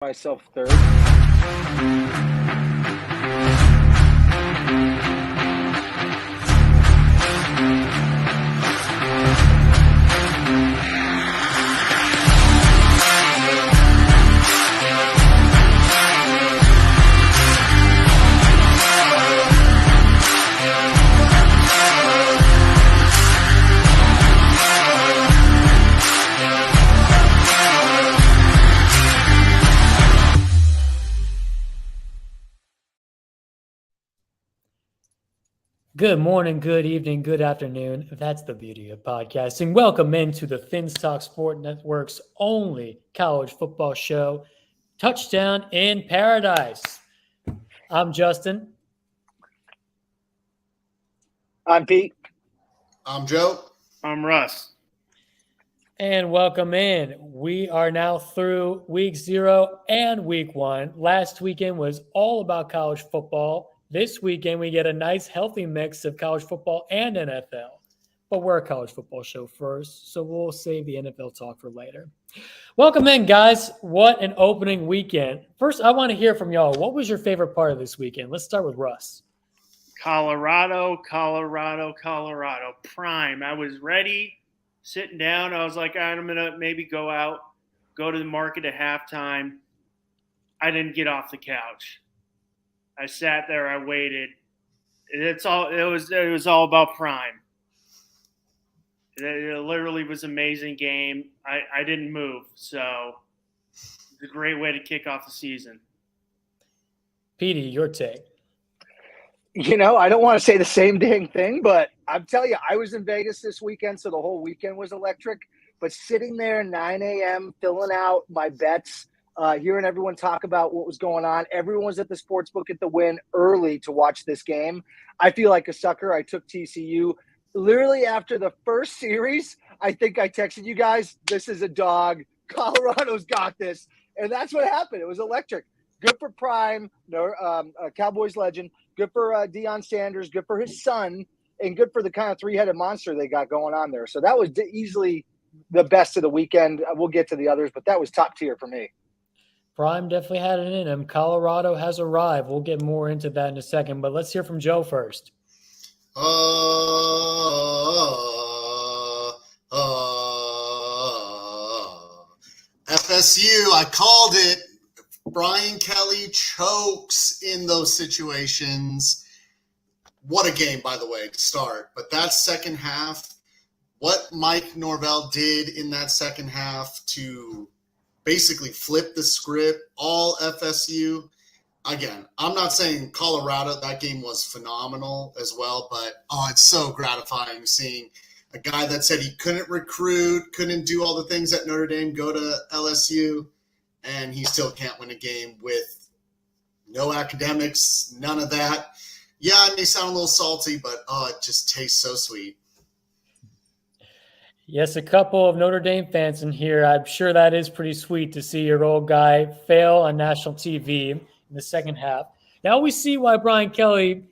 myself third. Good morning, good evening, good afternoon. That's the beauty of podcasting. Welcome into the Finstock Sport Network's only college football show, Touchdown in Paradise. I'm Justin. I'm Pete. I'm Joe. I'm Russ. And welcome in. We are now through week 0 and week 1. Last weekend was all about college football. This weekend, we get a nice, healthy mix of college football and NFL. But we're a college football show first, so we'll save the NFL talk for later. Welcome in, guys. What an opening weekend. First, I want to hear from y'all. What was your favorite part of this weekend? Let's start with Russ. Colorado. Prime. I was ready, sitting down. I was like, I'm going to maybe go out, go to the market at halftime. I didn't get off the couch. I sat there. I waited. It was all about Prime. It literally was an amazing game. I didn't move, so it's a great way to kick off the season. Petey, your take. You know, I don't want to say the same dang thing, but I'm telling you, I was in Vegas this weekend, so the whole weekend was electric. But sitting there 9 a.m., filling out my bets, hearing everyone talk about what was going on. Everyone was at the sports book at the Wynn early to watch this game. I feel like a sucker. I took TCU. Literally after the first series, I think I texted you guys, this is a dog. Colorado's got this. And that's what happened. It was electric. Good for Prime, Cowboys legend. Good for Deion Sanders. Good for his son. And good for the kind of three-headed monster they got going on there. So that was easily the best of the weekend. We'll get to the others, but that was top tier for me. Prime definitely had it in him. Colorado has arrived. We'll get more into that in a second, but let's hear from Joe first. FSU, I called it. Brian Kelly chokes in those situations. What a game, by the way, to start. But that second half, what Mike Norvell did in that second half to basically flip the script, all FSU. Again, I'm not saying Colorado, that game was phenomenal as well, but it's so gratifying seeing a guy that said he couldn't recruit, couldn't do all the things at Notre Dame, go to LSU, and he still can't win a game with no academics, none of that. Yeah, it may sound a little salty, but it just tastes so sweet. Yes, a couple of Notre Dame fans in here. I'm sure that is pretty sweet to see your old guy fail on national TV in the second half. Now we see why Brian Kelly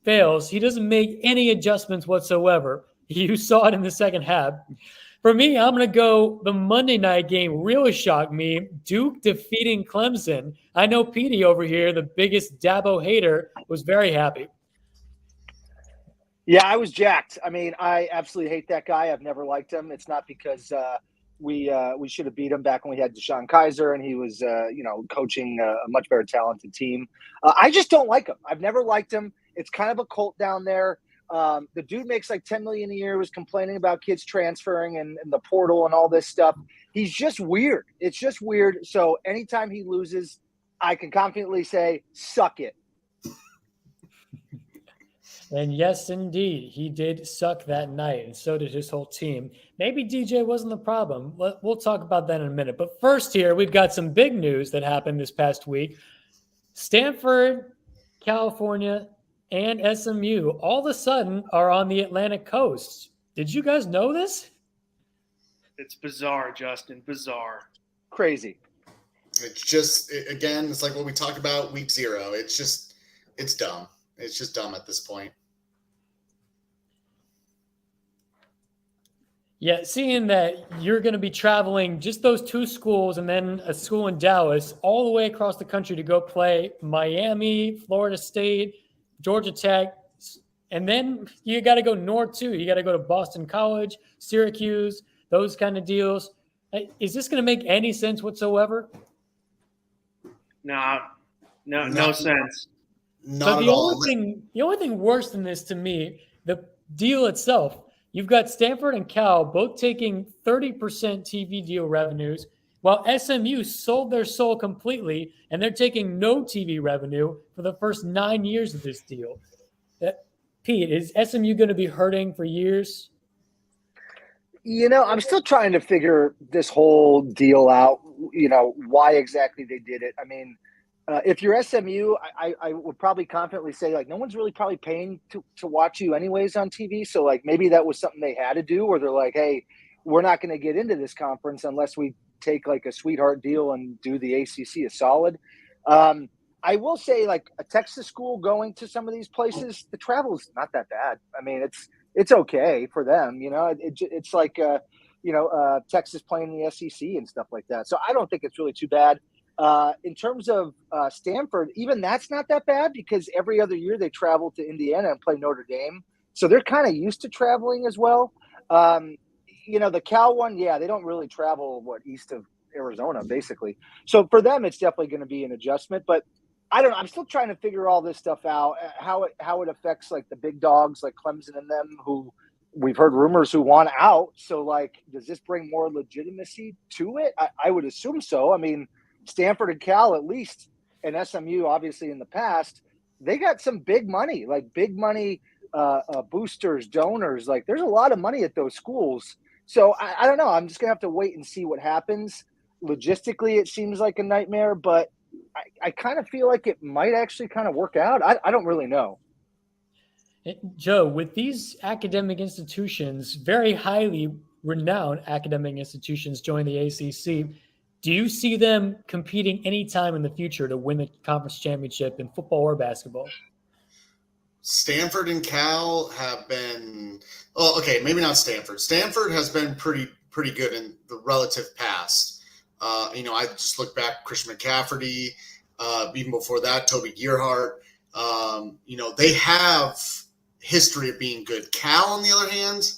fails. He doesn't make any adjustments whatsoever. You saw it in the second half. For me, I'm going to go the Monday night game really shocked me. Duke defeating Clemson. I know Petey over here, the biggest Dabo hater, was very happy. Yeah, I was jacked. I mean, I absolutely hate that guy. I've never liked him. It's not because we should have beat him back when we had Deshaun Kaiser and he was, coaching a much better talented team. I just don't like him. I've never liked him. It's kind of a cult down there. The dude makes like $10 million a year, was complaining about kids transferring and the portal and all this stuff. He's just weird. It's just weird. So anytime he loses, I can confidently say, suck it. And yes, indeed, he did suck that night, and so did his whole team. Maybe DJ wasn't the problem. We'll talk about that in a minute. But first here, we've got some big news that happened this past week. Stanford, California, and SMU all of a sudden are on the Atlantic coast. Did you guys know this? It's bizarre, Justin. Bizarre. Crazy. It's just, again, it's like what we talked about week 0. It's dumb. It's just dumb at this point. Yeah, seeing that you're going to be traveling just those two schools and then a school in Dallas all the way across the country to go play Miami, Florida State, Georgia Tech, and then you got to go north too. You got to go to Boston College, Syracuse, those kind of deals. Is this going to make any sense whatsoever? No sense. Not at all. The only thing worse than this to me, the deal itself. You've got Stanford and Cal both taking 30% TV deal revenues, while SMU sold their soul completely, and they're taking no TV revenue for the first 9 years of this deal. Pete, is SMU going to be hurting for years? I'm still trying to figure this whole deal out, why exactly they did it. I mean, if you're SMU, I would probably confidently say, like, no one's really probably paying to watch you anyways on TV. So, like, maybe that was something they had to do, or they're like, hey, we're not going to get into this conference unless we take, like, a sweetheart deal and do the ACC a solid. I will say, like, a Texas school going to some of these places, the travel is not that bad. I mean, it's okay for them. It's like, Texas playing the SEC and stuff like that. So I don't think it's really too bad. In terms of Stanford, even that's not that bad because every other year they travel to Indiana and play Notre Dame. So they're kind of used to traveling as well. The Cal one, yeah, they don't really travel, east of Arizona, basically. So for them, it's definitely going to be an adjustment. But I don't know. I'm still trying to figure all this stuff out, how it affects, like, the big dogs like Clemson and them, who we've heard rumors who want out. So, like, does this bring more legitimacy to it? I would assume so. I mean, Stanford and Cal, at least, and SMU, obviously, in the past, they got some big money, boosters, donors. Like, there's a lot of money at those schools. So I don't know. I'm just going to have to wait and see what happens. Logistically, it seems like a nightmare, but I kind of feel like it might actually kind of work out. I don't really know. Joe, with these academic institutions, very highly renowned academic institutions join the ACC, do you see them competing anytime in the future to win the conference championship in football or basketball? Stanford and Cal have been – okay, maybe not Stanford. Stanford has been pretty good in the relative past. I just look back, Christian McCafferty, even before that, Toby Gerhart. They have history of being good. Cal, on the other hand,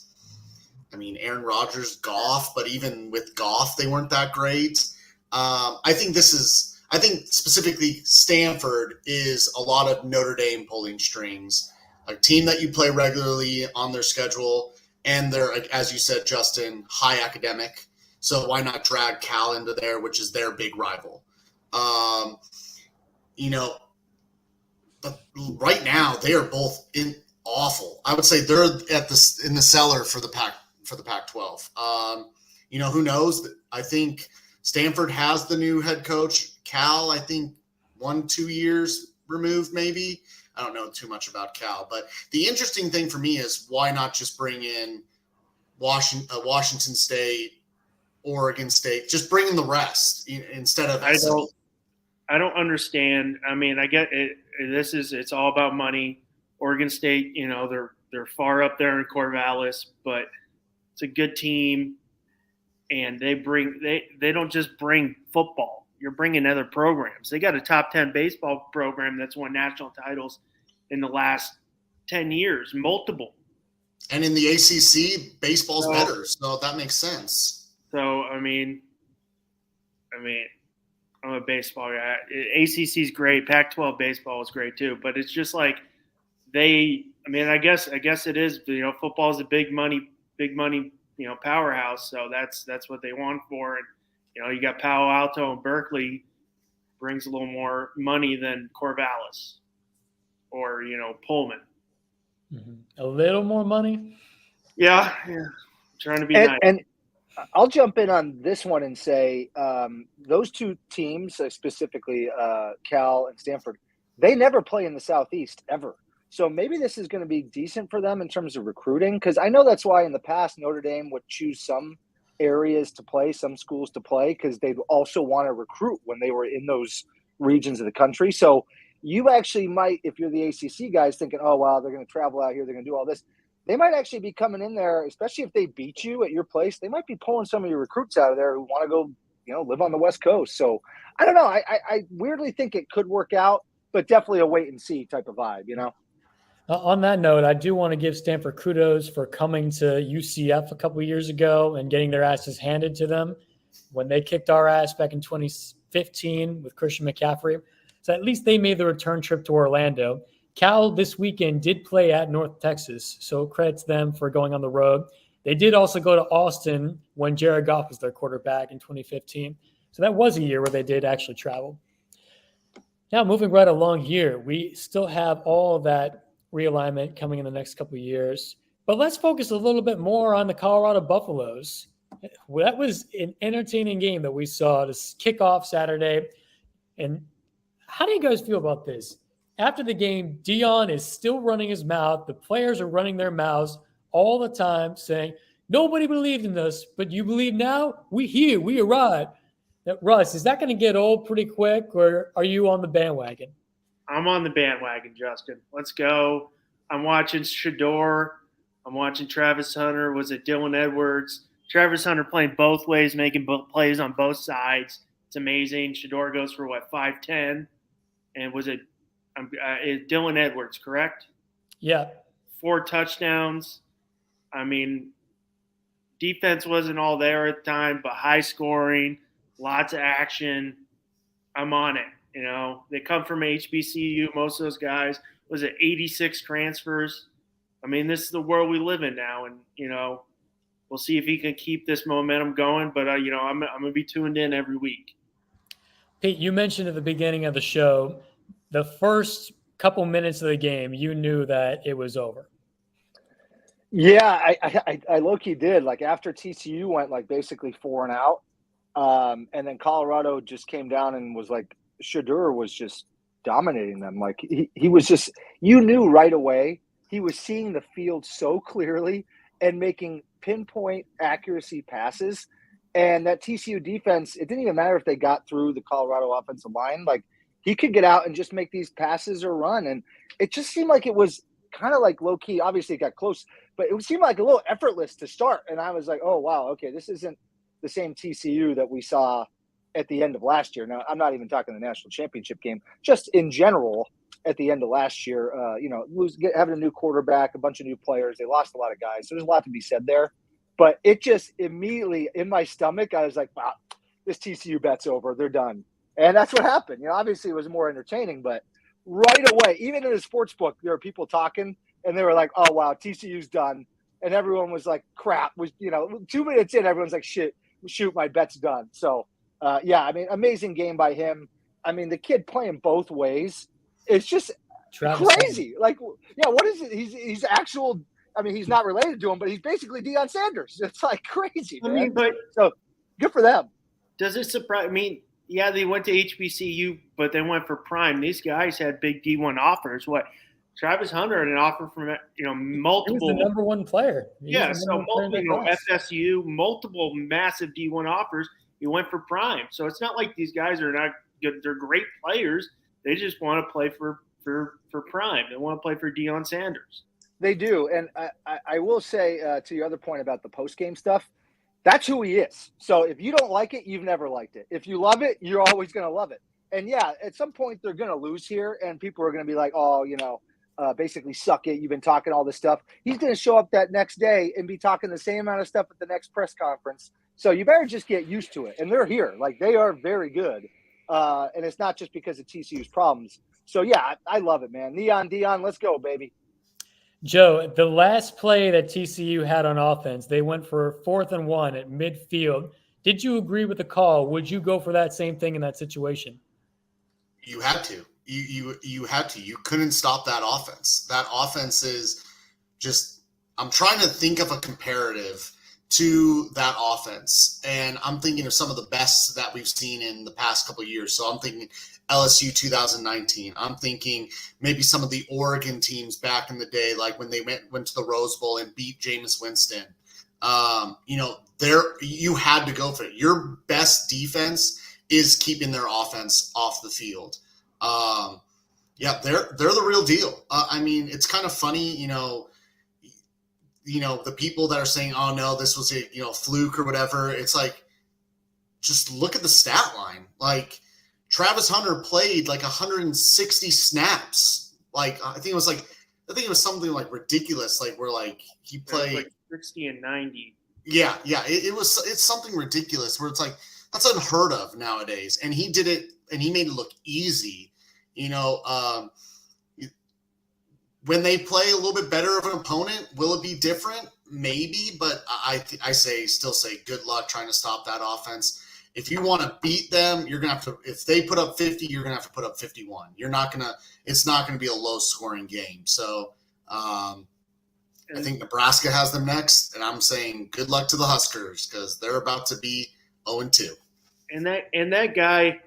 I mean, Aaron Rodgers, Goff, but even with Goff, they weren't that great. I think specifically Stanford is a lot of Notre Dame pulling strings, a team that you play regularly on their schedule, and they're, as you said, Justin, high academic. So why not drag Cal into there, which is their big rival? But right now they are both awful. I would say they're in the cellar for the Pac-12. Who knows? I think Stanford has the new head coach. Cal, I think 1-2 years removed, maybe. I don't know too much about Cal, but the interesting thing for me is why not just bring in Washington State, Oregon State, just bring in the rest instead of. I don't understand. I mean, I get it. It's all about money. Oregon State, they're far up there in Corvallis, but it's a good team, and they don't just bring football. You're bringing other programs. They got a top 10 baseball program that's won national titles in the last 10 years, multiple. And in the ACC, baseball's better, so that makes sense. So, I mean, I'm a baseball guy. ACC's great. Pac-12 baseball is great too. But it's just like I guess it is. Football is a big money, powerhouse. So that's what they want for. And you got Palo Alto and Berkeley brings a little more money than Corvallis or Pullman. Mm-hmm. A little more money. Yeah. Trying to be nice. And I'll jump in on this one and say those two teams, specifically Cal and Stanford, they never play in the Southeast ever. So maybe this is going to be decent for them in terms of recruiting, because I know that's why in the past Notre Dame would choose some areas to play, some schools to play, because they'd also want to recruit when they were in those regions of the country. So you actually might, if you're the ACC guys thinking, oh, wow, they're going to travel out here, they're going to do all this, they might actually be coming in there, especially if they beat you at your place. They might be pulling some of your recruits out of there who want to go, live on the West Coast. So I don't know. I weirdly think it could work out, but definitely a wait and see type of vibe. On that note, I do want to give Stanford kudos for coming to UCF a couple of years ago and getting their asses handed to them when they kicked our ass back in 2015 with Christian McCaffrey. So at least they made the return trip to Orlando. Cal this weekend did play at North Texas, so credit to them for going on the road. They did also go to Austin when Jared Goff was their quarterback in 2015. So that was a year where they did actually travel. Now, moving right along here, we still have all of that realignment coming in the next couple of years. But let's focus a little bit more on the Colorado Buffaloes. That was an entertaining game that we saw to kick off Saturday. And how do you guys feel about this? After the game, Deion is still running his mouth. The players are running their mouths all the time saying, nobody believed in us, but you believe now? We arrived. Now, Russ, is that going to get old pretty quick, or are you on the bandwagon? I'm on the bandwagon, Justin. Let's go. I'm watching Shador. I'm watching Travis Hunter. Was it Dylan Edwards? Travis Hunter playing both ways, making plays on both sides. It's amazing. Shador goes for, 5'10"? And was it Dylan Edwards, correct? Yeah. 4 touchdowns. I mean, defense wasn't all there at the time, but high scoring, lots of action. I'm on it. They come from HBCU. Most of those guys, was it 86 transfers? I mean, this is the world we live in now, and we'll see if he can keep this momentum going. But I'm gonna be tuned in every week. Pete, you mentioned at the beginning of the show, the first couple minutes of the game, you knew that it was over. Yeah, I low-key did. Like after TCU went basically 4 and out, and then Colorado just came down and was Shador was just dominating them. He was just, you knew right away he was seeing the field so clearly and making pinpoint accuracy passes. And that TCU defense, it didn't even matter if they got through the Colorado offensive line. He could get out and just make these passes or run. And it just seemed like it was kind of low-key. Obviously it got close, but it seemed like a little effortless to start. And I was like, oh, wow, okay, this isn't the same TCU that we saw at the end of last year. Now, I'm not even talking the national championship game, just in general at the end of last year, having a new quarterback, a bunch of new players. They lost a lot of guys. So there's a lot to be said there. But it just immediately in my stomach, I was like, wow, this TCU bet's over. They're done. And that's what happened. Obviously it was more entertaining, but right away, even in the sports book, there were people talking and they were like, oh, wow, TCU's done. And everyone was like, crap. 2 minutes in, everyone's like, shoot, my bet's done. So, amazing game by him. I mean, the kid playing both ways. It's just crazy. What is it? He's actual. I mean, he's not related to him, but he's basically Deion Sanders. It's crazy, man. I mean, but so good for them. Does it surprise? I mean, yeah, they went to HBCU, but they went for prime. These guys had big D1 offers. Travis Hunter had an offer from multiple. He was the number one player. FSU, multiple massive D1 offers. He went for prime. So it's not like these guys are not good. They're great players. They just want to play for prime. They want to play for Deion Sanders. They do. And I will say to your other point about the post-game stuff, that's who he is. So if you don't like it, you've never liked it. If you love it, you're always going to love it. And, yeah, at some point they're going to lose here, and people are going to be like, oh, basically suck it. You've been talking all this stuff. He's going to show up that next day and be talking the same amount of stuff at the next press conference. So you better just get used to it. And they're here. They are very good. And it's not just because of TCU's problems. So, yeah, I love it, man. Neon Deion, let's go, baby. Joe, the last play that TCU had on offense, they went for 4th and 1 at midfield. Did you agree with the call? Would you go for that same thing in that situation? You had to. You had to. You couldn't stop that offense. That offense is just – I'm trying to think of a comparative to that offense, and I'm thinking of some of the best that we've seen in the past couple of years. So I'm thinking LSU 2019. I'm thinking maybe some of the Oregon teams back in the day, like when they went to the Rose Bowl and beat Jameis Winston. You had to go for it. Your best defense is keeping their offense off the field. They're the real deal. I mean, it's kind of funny, the people that are saying, oh no, this was a fluke or whatever. It's like, just look at the stat line. Like, Travis Hunter played like 160 snaps. Like, I think it was something like ridiculous. Like, where like he played like 60 and 90. Yeah. It's something ridiculous where it's like, that's unheard of nowadays. And he did it, and he made it look easy. When they play a little bit better of an opponent, will it be different? Maybe, but I still say good luck trying to stop that offense. If you want to beat them, you're going to have to, if they put up 50, you're going to have to put up 51. It's not going to be a low scoring game. So I think Nebraska has them next, and I'm saying good luck to the Huskers because they're about to be 0-2. And that guy,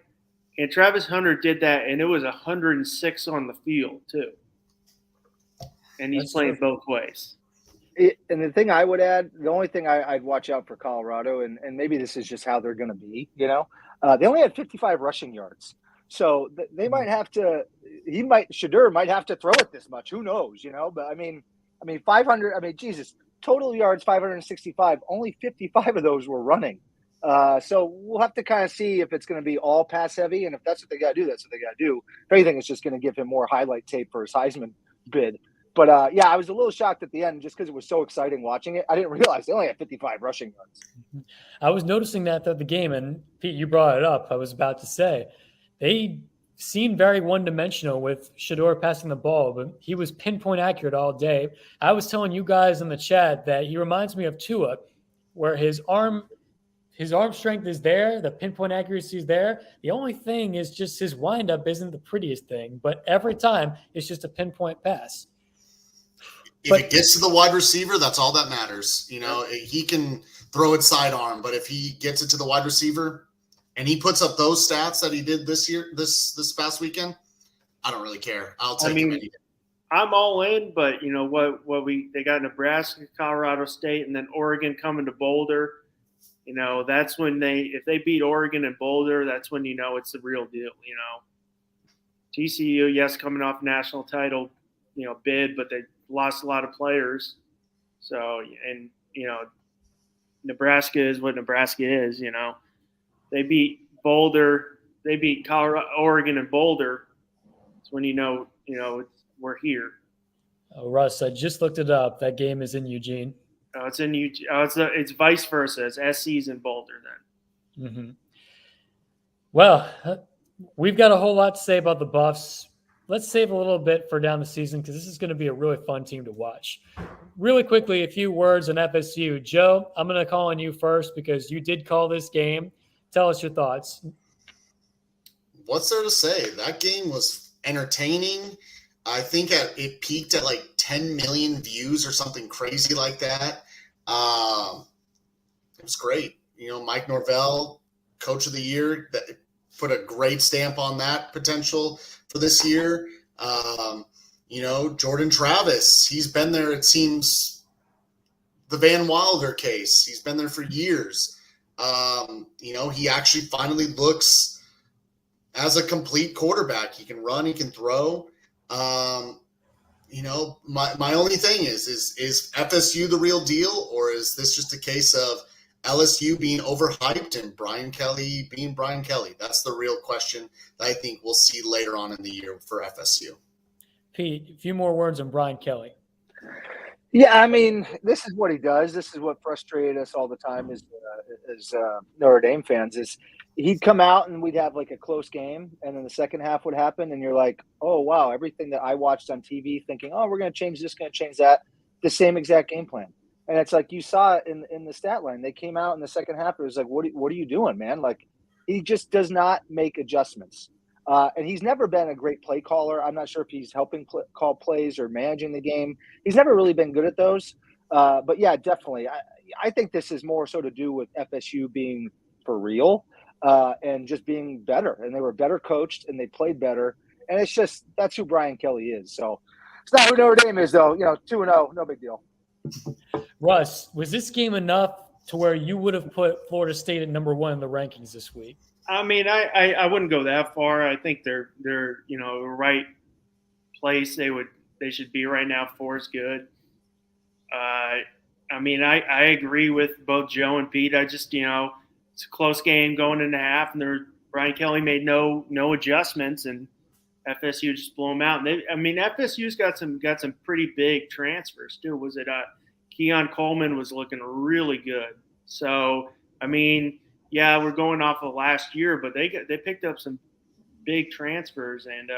and Travis Hunter did that, and it was 106 on the field too. And he's playing both ways. And the thing I would add, the only thing I'd watch out for Colorado, and maybe this is just how they're going to be, they only had 55 rushing yards. So they might have to – Shedeur might have to throw it this much. Who knows, But, I mean, 500 – Jesus, total yards 565. Only 55 of those were running. So we'll have to kind of see if it's going to be all pass heavy. And if that's what they got to do, that's what they got to do. If anything, it's just going to give him more highlight tape for his Heisman bid. But, I was a little shocked at the end just because it was so exciting watching it. I didn't realize they only had 55 rushing yards. I was noticing that throughout the game, and Pete, you brought it up. I was about to say they seemed very one-dimensional with Shedeur passing the ball, but he was pinpoint accurate all day. I was telling you guys in the chat that he reminds me of Tua, where his arm strength is there, the pinpoint accuracy is there. The only thing is just his windup isn't the prettiest thing, but every time it's just a pinpoint pass. If it gets to the wide receiver, that's all that matters. He can throw it sidearm, but if he gets it to the wide receiver and he puts up those stats that he did this past weekend, I don't really care. I'll take him any day. I'm all in, but they got Nebraska, Colorado State, and then Oregon coming to Boulder. That's when if they beat Oregon and Boulder, that's when it's the real deal. TCU, yes, coming off national title, bid, but they lost a lot of players. So, and Nebraska is what Nebraska is. They beat Boulder, they beat Colorado, Oregon, and Boulder. It's when we're here. Oh, Russ, I just looked it up. That game is in Eugene. Oh, it's in Eugene. Oh, it's vice versa. It's SC's in Boulder then. Mm-hmm. Well, we've got a whole lot to say about the Buffs. Let's save a little bit for down the season because this is going to be a really fun team to watch. Really quickly, a few words on FSU. Joe, I'm going to call on you first because you did call this game. Tell us your thoughts. What's there to say? That game was entertaining. I think it peaked at like 10 million views or something crazy like that. It was great. Mike Norvell, Coach of the Year, that put a great stamp on that potential for this year. Jordan Travis, he's been there, it seems, the Van Wilder case. He's been there for years. He actually finally looks as a complete quarterback. He can run, he can throw. My only thing is FSU the real deal, or is this just a case of LSU being overhyped and Brian Kelly being Brian Kelly? That's the real question that I think we'll see later on in the year for FSU. Pete, a few more words on Brian Kelly. Yeah, this is what he does. This is what frustrated us all the time as Notre Dame fans is he'd come out and we'd have like a close game, and then the second half would happen, and you're like, oh, wow, everything that I watched on TV thinking, oh, we're going to change this, going to change that, the same exact game plan. And it's like you saw it in the stat line. They came out in the second half. It was like, what are you doing, man? Like, he just does not make adjustments. And he's never been a great play caller. I'm not sure if he's helping call plays or managing the game. He's never really been good at those. But, yeah, definitely. I think this is more so to do with FSU being for real and just being better. And they were better coached and they played better. And it's just that's who Brian Kelly is. So it's not who Notre Dame is, though. 2-0, no big deal. Russ, was this game enough to where you would have put Florida State at number one in the rankings this week? I wouldn't go that far. I think they're right place they should be right now. 4 is good. I mean, I agree with both Joe and Pete. I just, it's a close game going into half, and Brian Kelly made no adjustments, and FSU just blew them out. And FSU's got some pretty big transfers too. Was it Keon Coleman was looking really good. So I mean, yeah, we're going off of last year, but they picked up some big transfers, and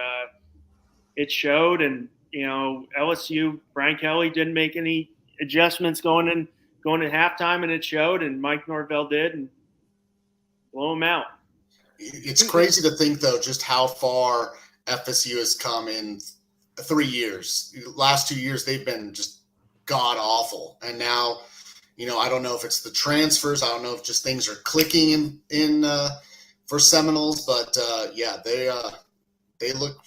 it showed. And LSU, Brian Kelly didn't make any adjustments going to halftime, and it showed. And Mike Norvell did, and blew them out. It's crazy to think, though, just how far FSU has come in 3 years. Last 2 years, they've been just god awful, and now, I don't know if it's the transfers. I don't know if just things are clicking in for Seminoles, but yeah, they look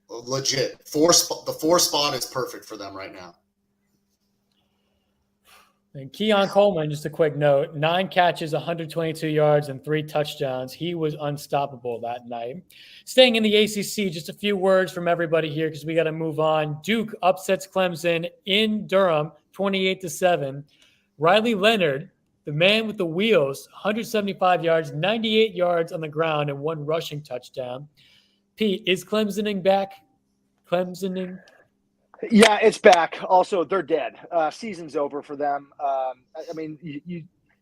legit. The 4 spot is perfect for them right now. And Keon Coleman, just a quick note, 9 catches, 122 yards, and 3 touchdowns. He was unstoppable that night. Staying in the ACC, just a few words from everybody here because we got to move on. Duke upsets Clemson in Durham, 28-7. Riley Leonard, the man with the wheels, 175 yards, 98 yards on the ground, and 1 rushing touchdown. Pete, is Clemsoning back? Clemsoning? Yeah, it's back. Also, they're dead. Season's over for them.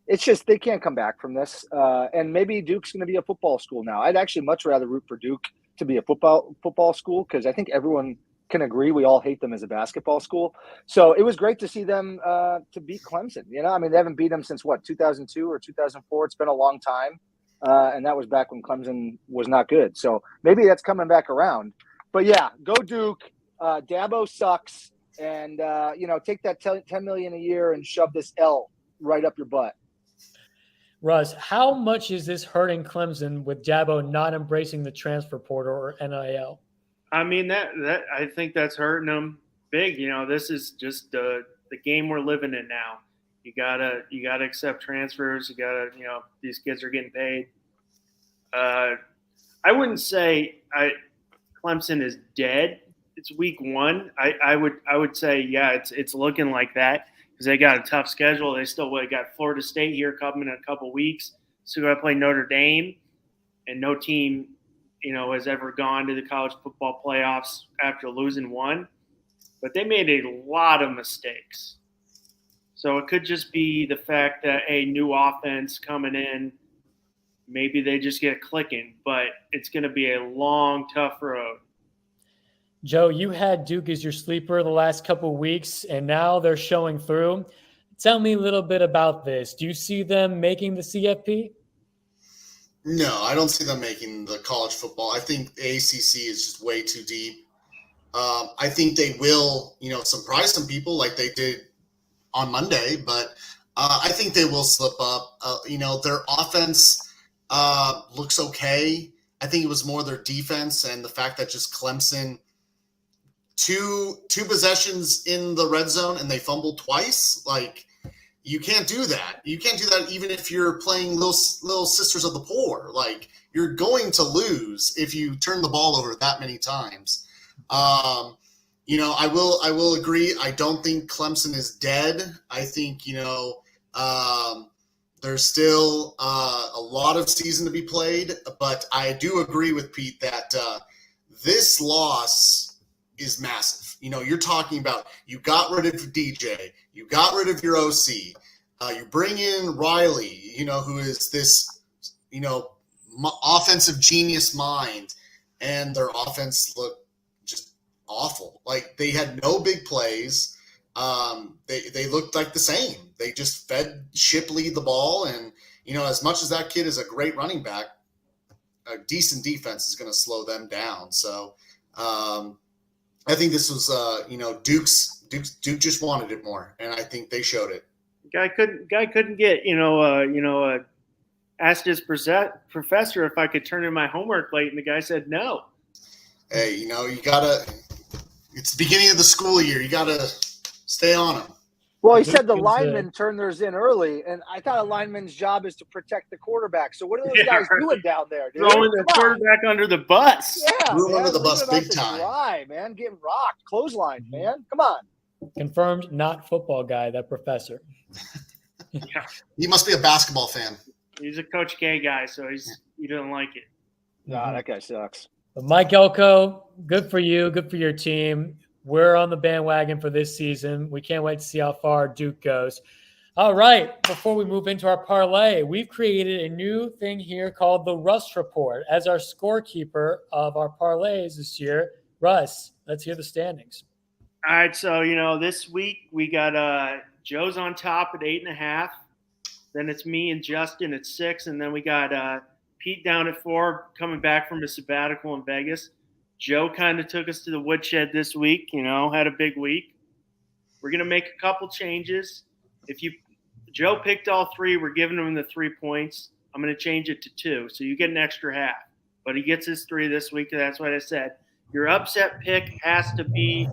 It's just they can't come back from this. And maybe Duke's going to be a football school now. I'd actually much rather root for Duke to be a football school because I think everyone can agree we all hate them as a basketball school. So it was great to see them to beat Clemson. They haven't beat them since 2002 or 2004. It's been a long time, and that was back when Clemson was not good. So maybe that's coming back around. But yeah, go Duke. Dabo sucks, and take that $10 million a year and shove this L right up your butt. Russ, how much is this hurting Clemson with Dabo not embracing the transfer portal or NIL? I mean, that I think that's hurting them big. This is just the game we're living in now. You gotta accept transfers. You gotta, these kids are getting paid. I wouldn't say Clemson is dead. It's week 1. I would say, yeah, it's looking like that because they got a tough schedule. They still got Florida State here coming in a couple weeks. So got to play Notre Dame, and no team, has ever gone to the college football playoffs after losing 1. But they made a lot of mistakes. So it could just be the fact that a new offense coming in, maybe they just get clicking, but it's going to be a long, tough road. Joe, you had Duke as your sleeper the last couple of weeks, and now they're showing through. Tell me a little bit about this. Do you see them making the CFP? No, I don't see them making the college football. I think the ACC is just way too deep. I think they will, surprise some people like they did on Monday, but I think they will slip up. Their offense looks okay. I think it was more their defense and the fact that just Clemson – two possessions in the red zone and they fumbled twice. Like, you can't do that. You can't do that even if you're playing little sisters of the poor. Like, you're going to lose if you turn the ball over that many times. I will agree. I don't think Clemson is dead. I think, there's still a lot of season to be played, but I do agree with Pete that this loss is massive. You're talking about you got rid of DJ, you got rid of your OC, you bring in Riley, who is this, offensive genius mind, and their offense looked just awful. Like, they had no big plays. They looked like the same. They just fed Shipley the ball, and as much as that kid is a great running back, a decent defense is going to slow them down. So. I think this was, Duke just wanted it more, and I think they showed it. Guy couldn't get, asked his professor if I could turn in my homework late, and the guy said no. Hey, you gotta. It's the beginning of the school year. You gotta stay on them. Well, he said the linemen turned theirs in early, and I thought a lineman's job is to protect the quarterback. So what are those guys doing down there, dude? Throwing the quarterback under the bus. Yeah, under the bus big time. Dry, man, getting rocked, clothesline, man. Come on. Confirmed, not football guy, that professor. Yeah, He must be a basketball fan. he's a Coach K guy, so he doesn't like it. Nah, that guy sucks. But Mike Elko, good for you. Good for your team. We're on the bandwagon for this season. We can't wait to see how far Duke goes. All right. Before we move into our parlay, we've created a new thing here called the Russ Report as our scorekeeper of our parlays this year. Russ, let's hear the standings. All right, so this week we got Joe's on top at 8.5. Then it's me and Justin at 6, and then we got Pete down at 4, coming back from a sabbatical in Vegas. Joe kind of took us to the woodshed this week. Had a big week. We're gonna make a couple changes. Joe picked all 3, we're giving him the 3 points. I'm gonna change it to 2, so you get an extra half. But he gets his 3 this week. That's what I said. Your upset pick has to be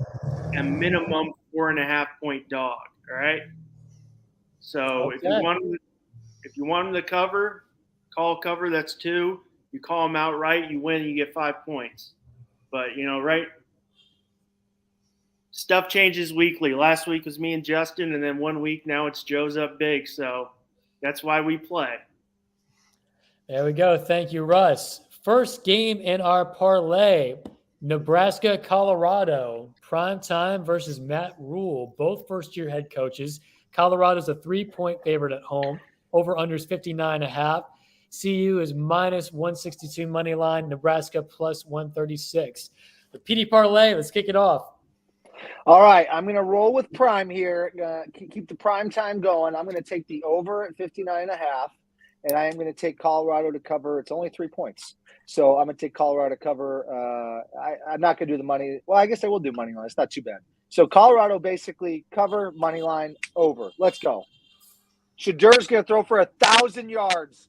a minimum 4.5 point dog. All right. So Okay. if you want him to cover, call cover. That's 2. You call him outright, you win. You get 5 points. But right. Stuff changes weekly. Last week was me and Justin, and then 1 week now it's Joe's up big. So that's why we play. There we go. Thank you, Russ. First game in our parlay, Nebraska, Colorado, prime time versus Matt Rule, both first-year head coaches. Colorado's a 3-point favorite at home. Over-unders 59.5. CU is minus 162 money line. Nebraska plus 136. The PD parlay, let's kick it off. All right, I'm going to roll with Prime here. Keep the prime time going. I'm going to take the over at 59.5, and I am going to take Colorado to cover. It's only 3 points. So I'm going to take Colorado to cover. I'm not going to do the money. Well, I guess I will do money line. It's not too bad. So Colorado basically cover, money line, over. Let's go. Shadur's going to throw for 1,000 yards.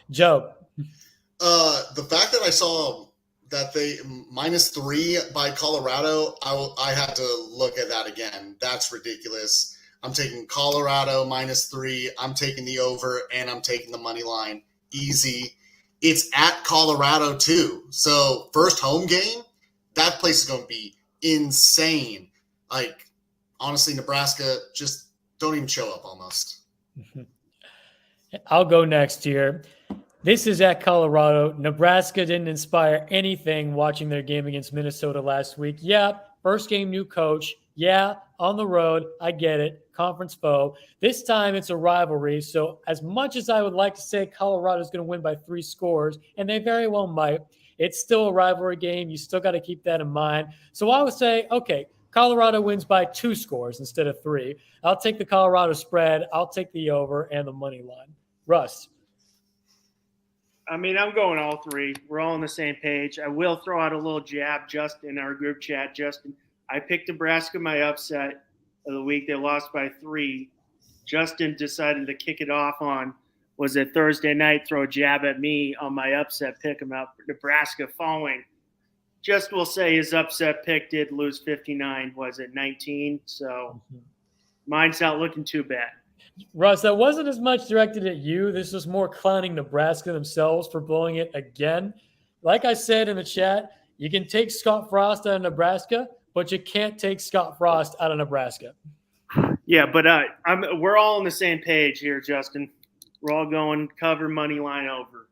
Joe. The fact that I saw that they -3 by Colorado, I had to look at that again. That's ridiculous. I'm taking Colorado -3. I'm taking the over, and I'm taking the money line. Easy. It's at Colorado too. So first home game, that place is going to be insane. Like, honestly, Nebraska just don't even show up almost. I'll go next here. This is at Colorado. Nebraska didn't inspire anything watching their game against Minnesota last week. Yeah, first game, new coach. Yeah, on the road. I get it. Conference foe. This time it's a rivalry. So as much as I would like to say Colorado is going to win by 3 scores, and they very well might, it's still a rivalry game. You still got to keep that in mind. So I would say, okay, Colorado wins by 2 scores instead of 3. I'll take the Colorado spread. I'll take the over and the money line. Russ. I mean, I'm going all 3. We're all on the same page. I will throw out a little jab just in our group chat. Justin, I picked Nebraska my upset of the week. They lost by 3. Justin decided to kick it off on, was it Thursday night, throw a jab at me on my upset pick about Nebraska falling. Just will say his upset pick did lose 59, was it 19? So mine's not looking too bad. Russ, that wasn't as much directed at you. This was more clowning Nebraska themselves for blowing it again. Like I said in the chat, you can take Scott Frost out of Nebraska, but you can't take Scott Frost out of Nebraska. Yeah, but we're all on the same page here, Justin. We're all going cover, money line, over.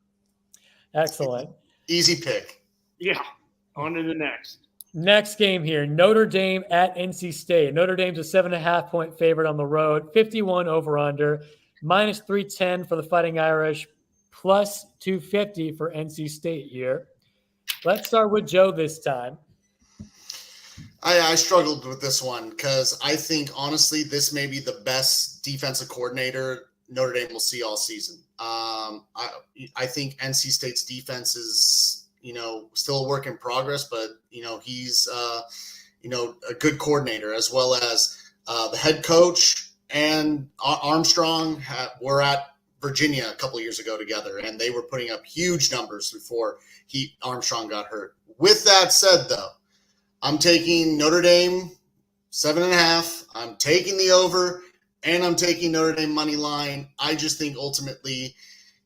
Excellent. Easy pick. Yeah, on to the next. Next game here, Notre Dame at NC State. Notre Dame's a 7.5-point favorite on the road, 51 over-under, minus 310 for the Fighting Irish, plus 250 for NC State here. Let's start with Joe this time. I struggled with this one because I think, honestly, this may be the best defensive coordinator Notre Dame will see all season. I think NC State's defense is – still a work in progress, but, he's, a good coordinator, as well as the head coach and Armstrong were at Virginia a couple of years ago together, and they were putting up huge numbers before Armstrong got hurt. With that said, though, I'm taking Notre Dame 7.5. I'm taking the over, and I'm taking Notre Dame money line. I just think ultimately –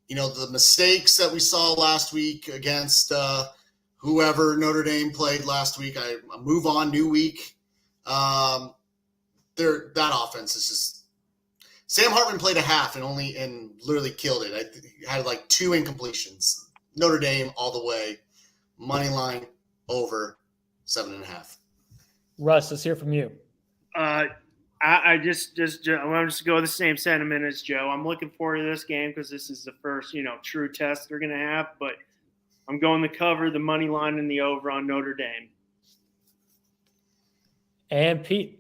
the mistakes that we saw last week against whoever Notre Dame played last week. I move on, new week. That offense is just. Sam Hartman played a half and literally killed it. I had like 2 incompletions. Notre Dame all the way, money line over 7.5. Russ, let's hear from you. I just I'm just go the same sentiment as Joe. I'm looking forward to this game because this is the first true test they're going to have. But I'm going to cover the money line and the over on Notre Dame. And Pete.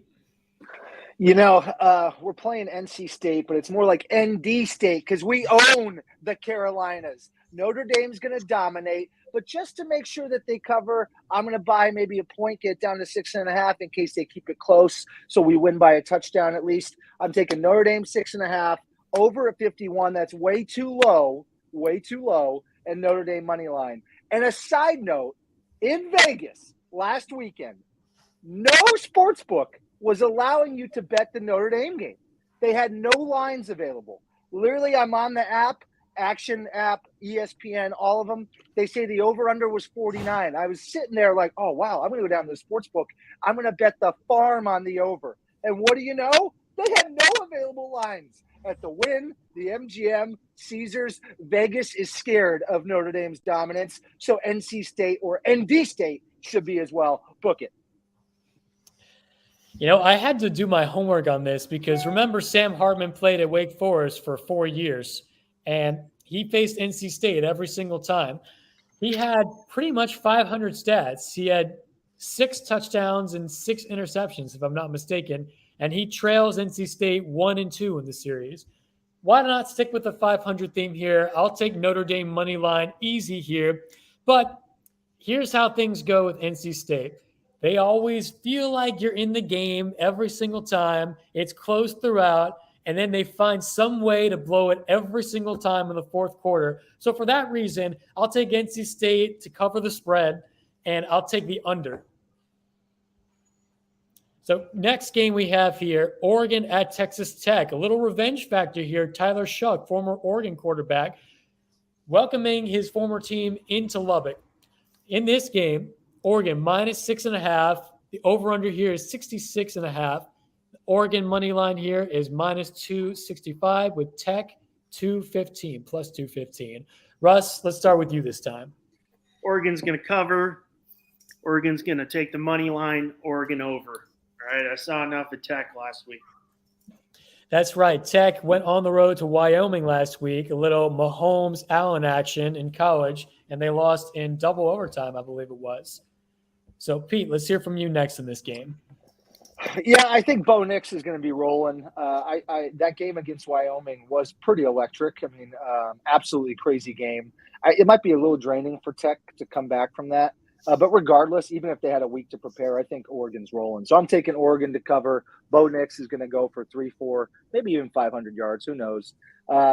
We're playing NC State, but it's more like ND State because we own the Carolinas. Notre Dame's going to dominate, but just to make sure that they cover, I'm going to buy maybe a point, get down to 6.5 in case they keep it close, so we win by a touchdown at least. I'm taking Notre Dame 6.5 over at 51. That's way too low, and Notre Dame money line. And a side note, in Vegas last weekend, no sportsbook was allowing you to bet the Notre Dame game. They had no lines available. Literally, I'm on the app, Action app, ESPN, all of them. They say the over-under was 49. I was sitting there like, oh, wow, I'm going to go down to the sports book. I'm going to bet the farm on the over. And what do you know? They had no available lines at the Wynn, the MGM, Caesars. Vegas is scared of Notre Dame's dominance. So NC State or ND State should be as well. Book it. I had to do my homework on this because remember Sam Hartman played at Wake Forest for 4 years, and he faced NC State every single time. He had pretty much 500 stats. He had 6 touchdowns and 6 interceptions, if I'm not mistaken, and he trails NC State 1-2 in the series. Why not stick with the 500 theme here? I'll take Notre Dame money line easy here, but here's how things go with NC State. They always feel like you're in the game every single time. It's close throughout, and then they find some way to blow it every single time in the fourth quarter. So for that reason, I'll take NC State to cover the spread, and I'll take the under. So next game we have here, Oregon at Texas Tech. A little revenge factor here. Tyler Shuck, former Oregon quarterback, welcoming his former team into Lubbock. In this game, Oregon minus 6.5. The over-under here is 66.5. The Oregon money line here is minus 265 with Tech 215, plus 215. Russ, let's start with you this time. Oregon's going to cover. Oregon's going to take the money line. Oregon over. All right, I saw enough of Tech last week. That's right. Tech went on the road to Wyoming last week, a little Mahomes-Allen action in college, and they lost in double overtime, I believe it was. So, Pete, let's hear from you next in this game. Yeah, I think Bo Nix is going to be rolling. That game against Wyoming was pretty electric. I mean, absolutely crazy game. It might be a little draining for Tech to come back from that. But regardless, even if they had a week to prepare, I think Oregon's rolling. So I'm taking Oregon to cover. Bo Nix is going to go for 3, 4, maybe even 500 yards. Who knows?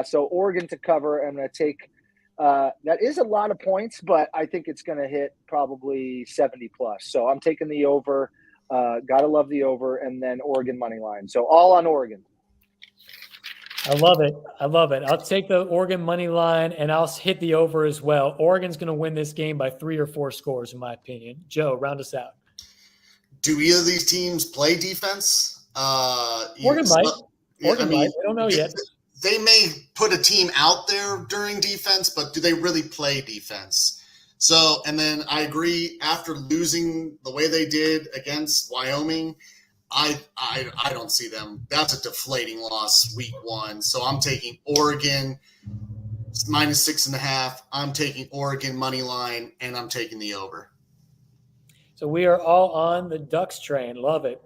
So Oregon to cover. I'm going to take that is a lot of points, but I think it's going to hit probably 70 plus. So I'm taking the over. Gotta love the over, and then Oregon money line. So all on Oregon. I love it. I'll take the Oregon money line, and I'll hit the over as well. Oregon's going to win this game by 3 or 4 scores, in my opinion. Joe, round us out. Do either of these teams play defense? Oregon might. Oregon might. I don't know yet. They may put a team out there during defense, but do they really play defense? So, and then I agree, after losing the way they did against Wyoming, I don't see them. That's a deflating loss week 1. So I'm taking Oregon minus 6.5. I'm taking Oregon money line, and I'm taking the over. So we are all on the Ducks train. Love it.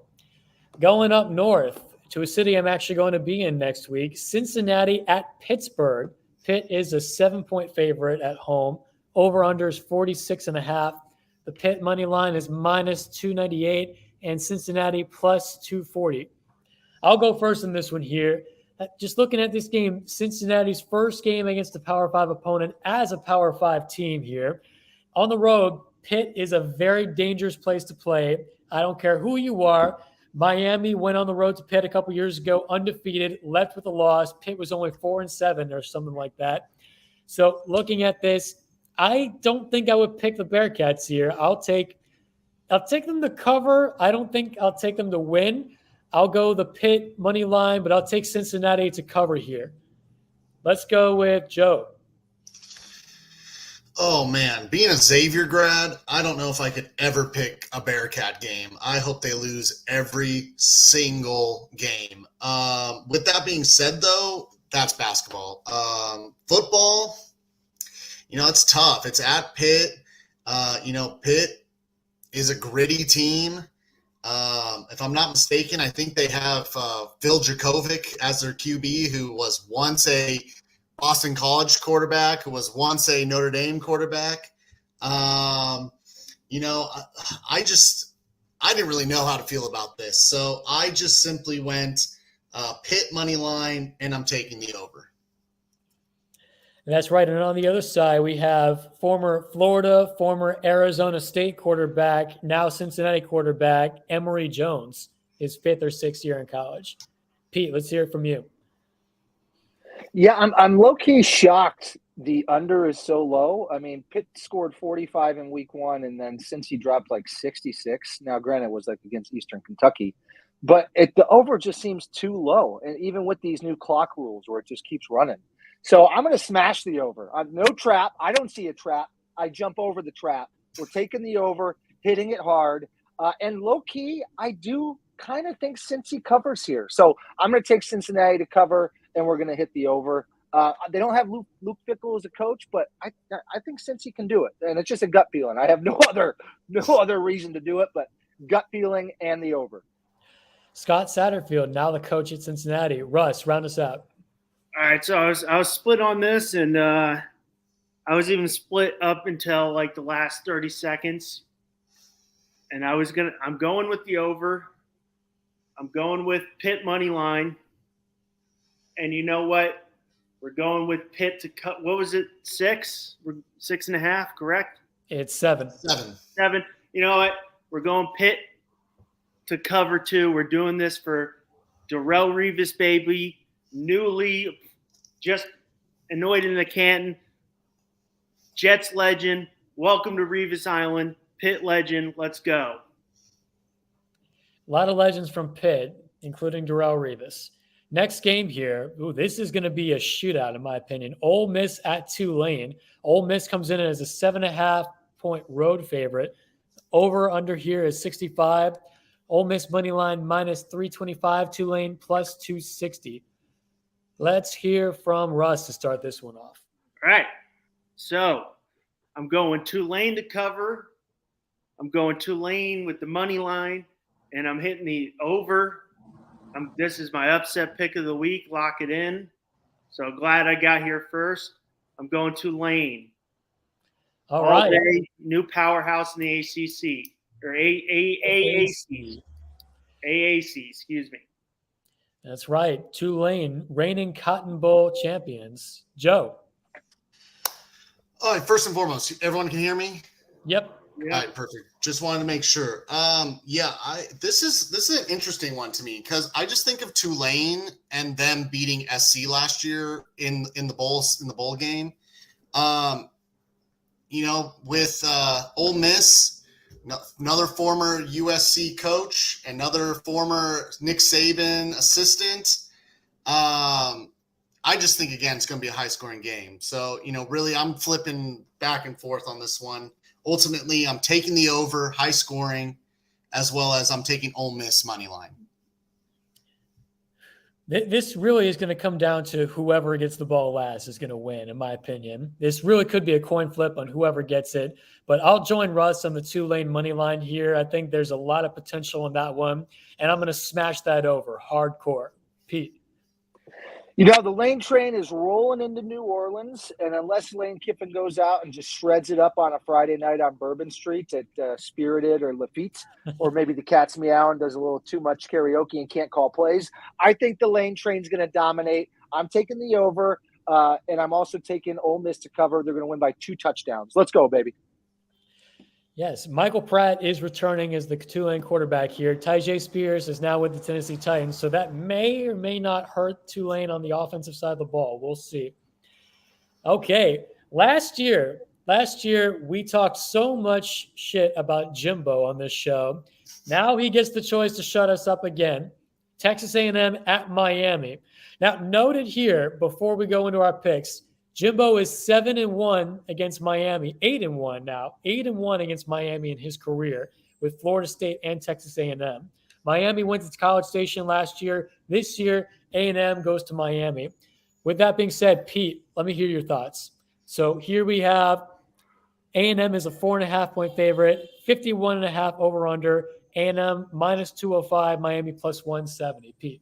Going up north to a city I'm actually going to be in next week, Cincinnati at Pittsburgh. Pitt is a 7-point favorite at home. Over-under is 46.5. The Pitt money line is minus 298, and Cincinnati plus 240. I'll go first in this one here. Just looking at this game, Cincinnati's first game against a Power 5 opponent as a Power 5 team here. On the road, Pitt is a very dangerous place to play. I don't care who you are. Miami went on the road to Pitt a couple years ago, undefeated, left with a loss. Pitt was only 4-7 or something like that. So looking at this, I don't think I would pick the Bearcats here. I'll take them to cover. I don't think I'll take them to win. I'll go the Pitt money line, but I'll take Cincinnati to cover here. Let's go with Joe. Oh, man. Being a Xavier grad, I don't know if I could ever pick a Bearcat game. I hope they lose every single game. With that being said, though, that's basketball. Football, it's tough. It's at Pitt. Pitt is a gritty team. If I'm not mistaken, I think they have Phil Jakovic as their QB, who was once a Boston College quarterback, who was once a Notre Dame quarterback. I didn't really know how to feel about this. So I just simply went Pitt money line, and I'm taking the over. And that's right. And on the other side, we have former Florida, former Arizona State quarterback, now Cincinnati quarterback, Emory Jones, his 5th or 6th year in college. Pete, let's hear it from you. Yeah, I'm low-key shocked the under is so low. I mean, Pitt scored 45 in week 1, and then since he dropped like 66. Now, granted, it was like against Eastern Kentucky. But the over just seems too low, and even with these new clock rules where it just keeps running. So I'm going to smash the over. No trap. I don't see a trap. I jump over the trap. We're taking the over, hitting it hard. And low-key, I do kind of think Cincy covers here. So I'm going to take Cincinnati to cover, and we're going to hit the over. They don't have Luke Fickell as a coach, but I think Cincy can do it. And it's just a gut feeling. I have no other reason to do it, but gut feeling and the over. Scott Satterfield, now the coach at Cincinnati. Russ, round us out. All right, so I was split on this, and I was even split up until like the last 30 seconds. And I'm going with the over. I'm going with Pitt money line. And you know what? We're going with Pitt to cut. What was it? 6? We're 6.5, correct? It's 7. 7. You know what? We're going Pitt to cover 2. We're doing this for Darrelle Revis, baby. Newly just annoyed in the Canton. Jets legend. Welcome to Revis Island. Pitt legend. Let's go. A lot of legends from Pitt, including Darrelle Revis. Next game here. Ooh, this is going to be a shootout, in my opinion. Ole Miss at Tulane. Ole Miss comes in as a 7.5-point road favorite. Over under here is 65. Ole Miss money line minus 325. Tulane plus 260. Let's hear from Russ to start this one off. All right. So I'm going Tulane to cover. I'm going Tulane with the money line, and I'm hitting the over. This is my upset pick of the week. Lock it in. So glad I got here first. I'm going Tulane. All right. Day, new powerhouse in the ACC or AAC. AAC, excuse me. That's right. Tulane, reigning Cotton Bowl champions. Joe. All right, first and foremost, everyone can hear me? Yep. Yeah. All right, perfect. Just wanted to make sure. This is an interesting one to me because I just think of Tulane and them beating SC last year in the bowl game. With Ole Miss, another former USC coach, another former Nick Saban assistant. I just think again it's going to be a high scoring game. So really, I'm flipping back and forth on this one. Ultimately, I'm taking the over, high scoring, as well as I'm taking Ole Miss money line. This really is going to come down to whoever gets the ball last is going to win, in my opinion. This really could be a coin flip on whoever gets it. But I'll join Russ on the Tulane money line here. I think there's a lot of potential in that one, and I'm going to smash that over hardcore. Pete. The Lane train is rolling into New Orleans, and unless Lane Kiffin goes out and just shreds it up on a Friday night on Bourbon Street at Spirited or Lafitte, or maybe the Cat's Meow and does a little too much karaoke and can't call plays, I think the Lane train's going to dominate. I'm taking the over, and I'm also taking Ole Miss to cover. They're going to win by 2 touchdowns. Let's go, baby. Yes, Michael Pratt is returning as the Tulane quarterback here. Tyjae Spears is now with the Tennessee Titans, so that may or may not hurt Tulane on the offensive side of the ball. We'll see. Okay, last year, Last year, we talked so much shit about Jimbo on this show. Now he gets the choice to shut us up again. Texas A&M at Miami. Now, noted here before we go into our picks, Jimbo is 7-1 against Miami, 8-1 now, 8-1 against Miami in his career with Florida State and Texas A&M. Miami went to College Station last year. This year, A&M goes to Miami. With that being said, Pete, let me hear your thoughts. So here we have A&M is a 4.5-point favorite, 51.5 over/under. A&M minus 205, Miami plus 170. Pete.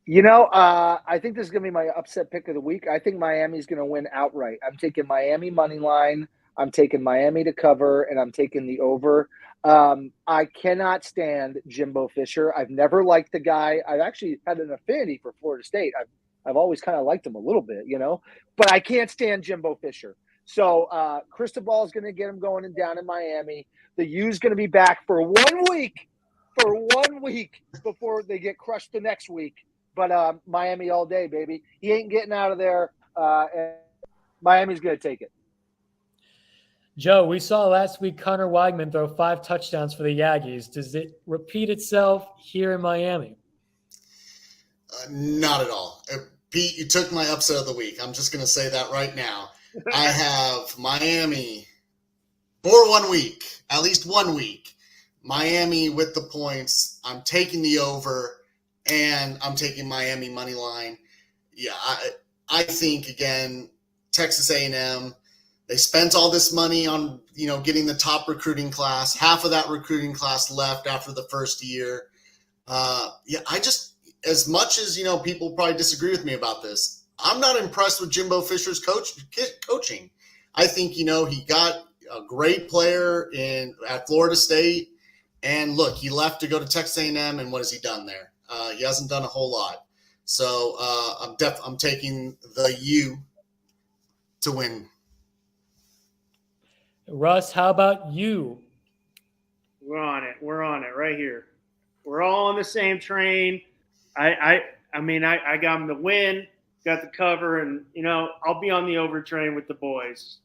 I think this is going to be my upset pick of the week. I think Miami's going to win outright. I'm taking Miami money line. I'm taking Miami to cover, and I'm taking the over. I cannot stand Jimbo Fisher. I've never liked the guy. I've actually had an affinity for Florida State. I've always kind of liked him a little bit, but I can't stand Jimbo Fisher. So Cristobal is going to get him going and down in Miami. The U's going to be back for 1 week, before they get crushed the next week. But Miami all day, baby. He ain't getting out of there, and Miami's going to take it. Joe, we saw last week Connor Weigman throw 5 touchdowns for the Aggies. Does it repeat itself here in Miami? Not at all. Pete, you took my upset of the week. I'm just going to say that right now. I have Miami for 1 week, at least 1 week. Miami with the points. I'm taking the over, and I'm taking Miami money line. Yeah, I think, again, Texas A&M, they spent all this money on, getting the top recruiting class. Half of that recruiting class left after the first year. As much as, people probably disagree with me about this, I'm not impressed with Jimbo Fisher's coaching. I think, he got a great player at Florida State. And look, he left to go to Texas A&M, and what has he done there? He hasn't done a whole lot. So I'm taking the U to win. Russ, how about you? We're on it right here. We're all on the same train. I got him to win, got the cover, and I'll be on the over train with the boys.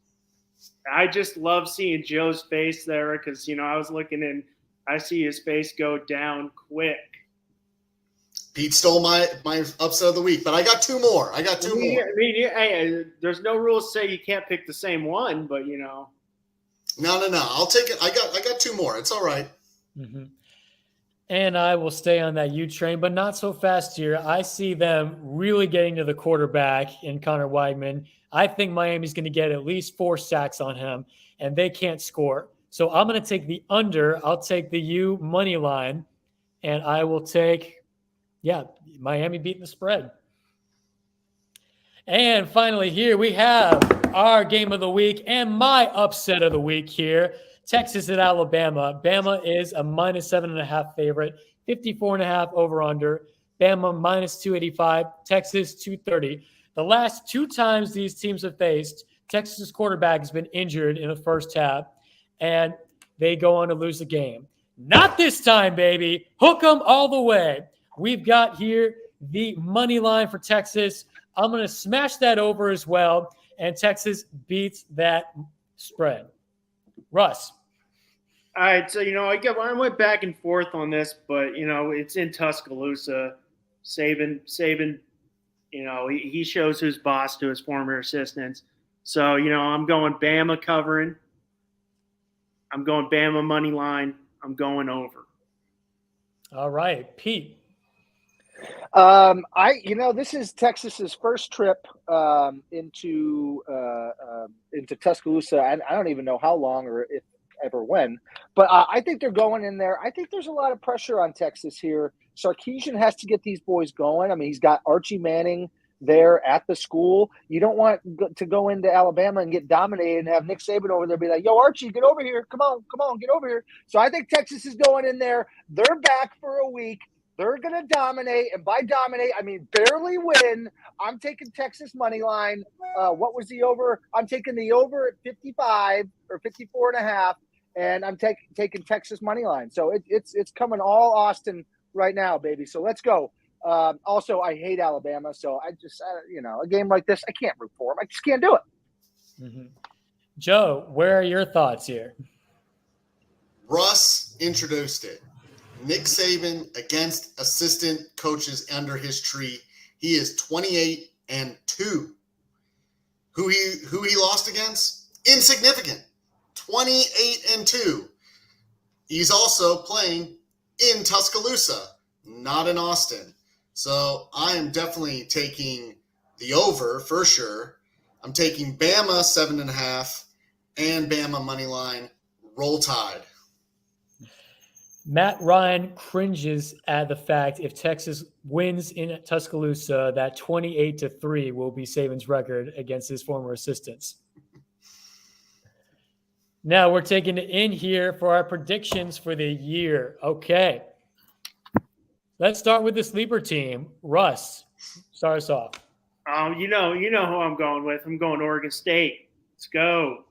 I just love seeing Joe's face there because I was looking and I see his face go down quick. Pete stole my upset of the week, but I got 2 more. Hey, there's no rules say you can't pick the same one, but No. I'll take it. I got 2 more. It's all right. Mm-hmm. And I will stay on that U train, but not so fast here. I see them really getting to the quarterback in Connor Weigman. I think Miami's going to get at least 4 sacks on him, and they can't score. So I'm going to take the under. I'll take the U money line, and I will take, Miami beating the spread. And finally here we have our game of the week and my upset of the week here. Texas at Alabama. Bama is a minus 7.5 favorite, 54.5 over/under. Bama minus 285, Texas 230. The last 2 times these teams have faced, Texas's quarterback has been injured in the first half, and they go on to lose the game. Not this time, baby. Hook them all the way. We've got here the money line for Texas. I'm going to smash that over as well, and Texas beats that spread. Russ. All right, so I went back and forth on this, but it's in Tuscaloosa. Saban, he shows who's boss to his former assistants. So I'm going Bama covering. I'm going Bama money line. I'm going over. All right, Pete. This is Texas's first trip into Tuscaloosa. I don't even know how long or if ever when, but I think they're going in there. I think there's a lot of pressure on Texas here. Sarkisian has to get these boys going. I mean, he's got Archie Manning there at the school. You don't want to go into Alabama and get dominated and have Nick Saban over there be like, yo, Archie, get over here. Come on, get over here. So I think Texas is going in there. They're back for a week. They're going to dominate. And by dominate, I mean barely win. I'm taking Texas money line. What was the over? I'm taking the over at 55 or 54.5. And I'm taking Texas money line. So it's coming all Austin right now, baby. So let's go. Also, I hate Alabama. So I just, a game like this, I can't root for them. I just can't do it. Mm-hmm. Joe, where are your thoughts here? Russ introduced it. Nick Saban against assistant coaches under his tree. He is 28-2. Who he lost against? Insignificant. 28-2. He's also playing in Tuscaloosa, not in Austin. So I am definitely taking the over for sure. I'm taking Bama 7.5 and Bama money line. Roll Tide. Matt Ryan cringes at the fact if Texas wins in Tuscaloosa, that 28-3 will be Saban's record against his former assistants. Now we're taking it in here for our predictions for the year. Okay. Let's start with the sleeper team. Russ, start us off. You know who I'm going with. I'm going Oregon State. Let's go.